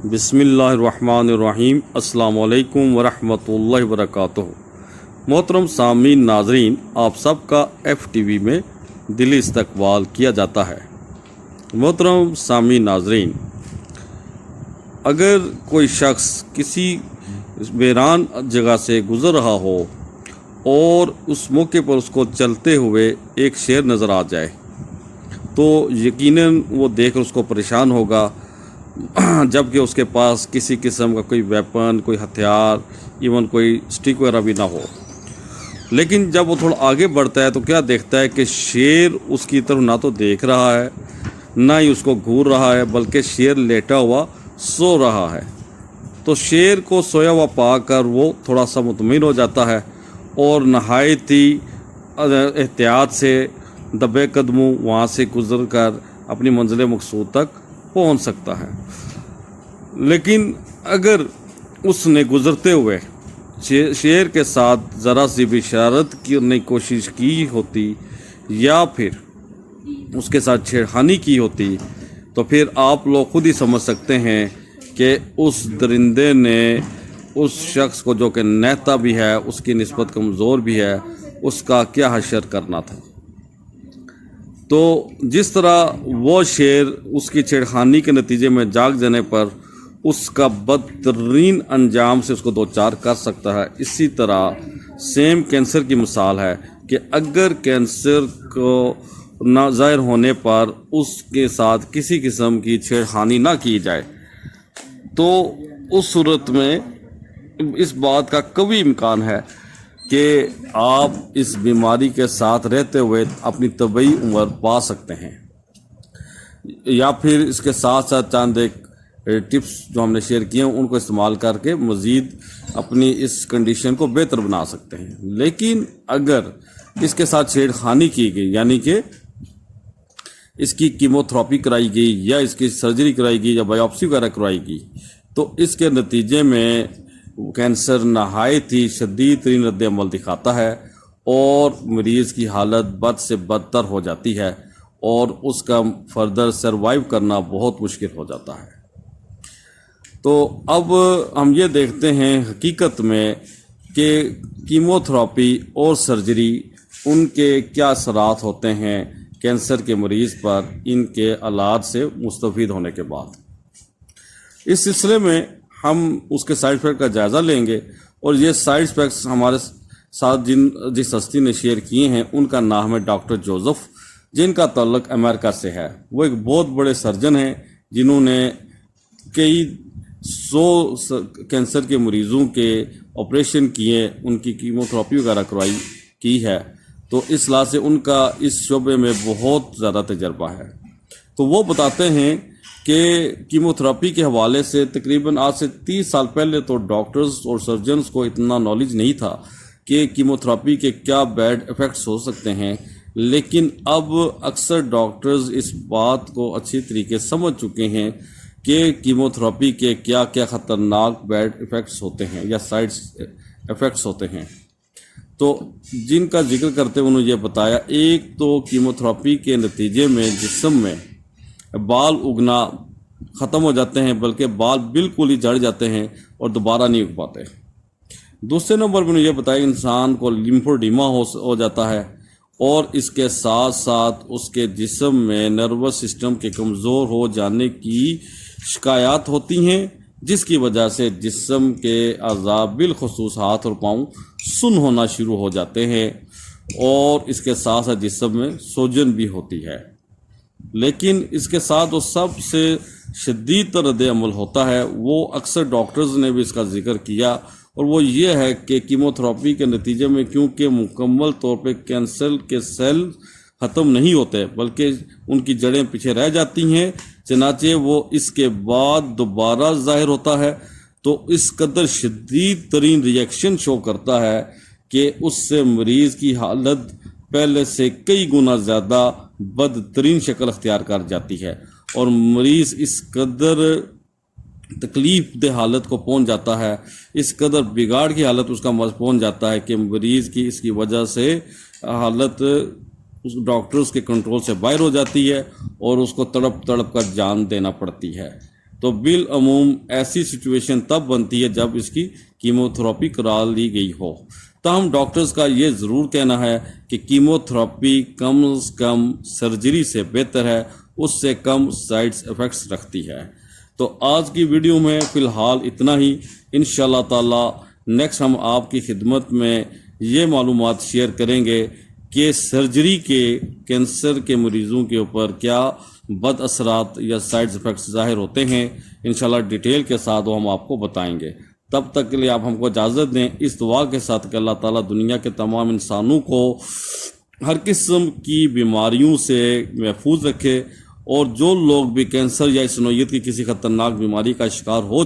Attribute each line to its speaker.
Speaker 1: بسم اللہ الرحمن الرحیم۔ السلام علیکم ورحمۃ اللہ وبرکاتہ۔ محترم سامعین ناظرین، آپ سب کا ایف ٹی وی میں دلی استقبال کیا جاتا ہے۔ محترم سامعین ناظرین، اگر کوئی شخص کسی ویران جگہ سے گزر رہا ہو اور اس موقع پر اس کو چلتے ہوئے ایک شیر نظر آ جائے تو یقیناً وہ دیکھ کر اس کو پریشان ہوگا، جبکہ اس کے پاس کسی قسم کا کوئی ویپن، کوئی ہتھیار، ایون کوئی سٹک وغیرہ بھی نہ ہو۔ لیکن جب وہ تھوڑا آگے بڑھتا ہے تو کیا دیکھتا ہے کہ شیر اس کی طرف نہ تو دیکھ رہا ہے، نہ ہی اس کو گھور رہا ہے، بلکہ شیر لیٹا ہوا سو رہا ہے۔ تو شیر کو سویا ہوا پا کر وہ تھوڑا سا مطمئن ہو جاتا ہے اور نہایت ہی احتیاط سے دبے قدموں وہاں سے گزر کر اپنی منزل مقصود تک پہنچ سکتا ہے۔ لیکن اگر اس نے گزرتے ہوئے شیر کے ساتھ ذرا سی بھی شرارت کرنے کی کوشش کی ہوتی یا پھر اس کے ساتھ چھیڑخانی کی ہوتی تو پھر آپ لوگ خود ہی سمجھ سکتے ہیں کہ اس درندے نے اس شخص کو، جو کہ نہتا بھی ہے، اس کی نسبت کمزور بھی ہے، اس کا کیا حشر کرنا تھا۔ تو جس طرح وہ شیر اس کی چھیڑخانی کے نتیجے میں جاگ جانے پر اس کا بدترین انجام سے اس کو دوچار کر سکتا ہے، اسی طرح سیم کینسر کی مثال ہے کہ اگر کینسر کو نہ ظاہر ہونے پر اس کے ساتھ کسی قسم کی چھیڑخانی نہ کی جائے تو اس صورت میں اس بات کا قوی امکان ہے کہ آپ اس بیماری کے ساتھ رہتے ہوئے اپنی طبعی عمر پا سکتے ہیں، یا پھر اس کے ساتھ ساتھ چند ایک ٹپس جو ہم نے شیئر کیے ہیں ان کو استعمال کر کے مزید اپنی اس کنڈیشن کو بہتر بنا سکتے ہیں۔ لیکن اگر اس کے ساتھ چھیڑخانی کی گئی، یعنی کہ اس کی کیموتھراپی کرائی گئی یا اس کی سرجری کرائی گئی یا بایوپسی وغیرہ کرائی گئی، تو اس کے نتیجے میں کینسر نہایت ہی شدید ترین رد عمل دکھاتا ہے اور مریض کی حالت بد سے بدتر ہو جاتی ہے اور اس کا فردر سروائیو کرنا بہت مشکل ہو جاتا ہے۔ تو اب ہم یہ دیکھتے ہیں حقیقت میں کہ کیموتھراپی اور سرجری ان کے کیا اثرات ہوتے ہیں کینسر کے مریض پر ان کے علاج سے مستفید ہونے کے بعد۔ اس سلسلے میں ہم اس کے سائیڈ افیکٹ کا جائزہ لیں گے، اور یہ سائیڈ افیکٹس ہمارے ساتھ جس ہستی نے شیئر کیے ہیں ان کا نام ہے ڈاکٹر جوزف، جن کا تعلق امریکہ سے ہے۔ وہ ایک بہت بڑے سرجن ہیں جنہوں نے کئی 100 کینسر کے مریضوں کے آپریشن کیے، ان کی کیموتھراپی وغیرہ کی ہے، تو اس لحاظ سے ان کا اس شعبے میں بہت زیادہ تجربہ ہے۔ تو وہ بتاتے ہیں کہ کیموتھراپی کے حوالے سے تقریباً آج سے 30 سال پہلے تو ڈاکٹرز اور سرجنز کو اتنا نالج نہیں تھا کہ کیموتھراپی کے کیا بیڈ ایفیکٹس ہو سکتے ہیں، لیکن اب اکثر ڈاکٹرز اس بات کو اچھی طریقے سمجھ چکے ہیں کہ کیموتھراپی کے کیا کیا خطرناک بیڈ ایفیکٹس ہوتے ہیں یا سائیڈ ایفیکٹس ہوتے ہیں۔ تو جن کا ذکر کرتے انہوں نے یہ بتایا، ایک تو کیموتھراپی کے نتیجے میں جسم میں بال اگنا ختم ہو جاتے ہیں، بلکہ بال بالکل ہی جھڑ جاتے ہیں اور دوبارہ نہیں اگ پاتے۔ دوسرے نمبر پر یہ بتایا انسان کو لیمفوڈیما ہو جاتا ہے، اور اس کے ساتھ ساتھ اس کے جسم میں نروس سسٹم کے کمزور ہو جانے کی شکایات ہوتی ہیں، جس کی وجہ سے جسم کے اعضاء بالخصوص ہاتھ اور پاؤں سن ہونا شروع ہو جاتے ہیں، اور اس کے ساتھ ساتھ جسم میں سوجن بھی ہوتی ہے۔ لیکن اس کے ساتھ وہ سب سے شدید رد عمل ہوتا ہے، وہ اکثر ڈاکٹرز نے بھی اس کا ذکر کیا، اور وہ یہ ہے کہ کیموتھراپی کے نتیجے میں کیونکہ مکمل طور پہ کینسر کے سیل ختم نہیں ہوتے بلکہ ان کی جڑیں پیچھے رہ جاتی ہیں، چنانچہ وہ اس کے بعد دوبارہ ظاہر ہوتا ہے تو اس قدر شدید ترین ریئیکشن شو کرتا ہے کہ اس سے مریض کی حالت پہلے سے کئی گنا زیادہ بدترین شکل اختیار کر جاتی ہے، اور مریض اس قدر تکلیف دہ حالت کو پہنچ جاتا ہے، اس قدر بگاڑ کی حالت اس کا پہنچ جاتا ہے کہ مریض کی اس کی وجہ سے حالت اس ڈاکٹرز کے کنٹرول سے باہر ہو جاتی ہے اور اس کو تڑپ تڑپ کر جان دینا پڑتی ہے۔ تو بالعموم ایسی سچویشن تب بنتی ہے جب اس کی کیموتھراپی کرا لی گئی ہو۔ تاہم ڈاکٹرز کا یہ ضرور کہنا ہے کہ کیموتھراپی کم از کم سرجری سے بہتر ہے، اس سے کم سائیڈ ایفیکٹس رکھتی ہے۔ تو آج کی ویڈیو میں فی الحال اتنا ہی، انشاءاللہ تعالی نیکسٹ ہم آپ کی خدمت میں یہ معلومات شیئر کریں گے کہ سرجری کے کینسر کے مریضوں کے اوپر کیا بد اثرات یا سائیڈ ایفیکٹس ظاہر ہوتے ہیں، انشاءاللہ ڈیٹیل کے ساتھ وہ ہم آپ کو بتائیں گے۔ تب تک کے لیے آپ ہم کو اجازت دیں اس دعا کے ساتھ کہ اللہ تعالیٰ دنیا کے تمام انسانوں کو ہر قسم کی بیماریوں سے محفوظ رکھے، اور جو لوگ بھی کینسر یا اس نوعیت کی کسی خطرناک بیماری کا شکار ہو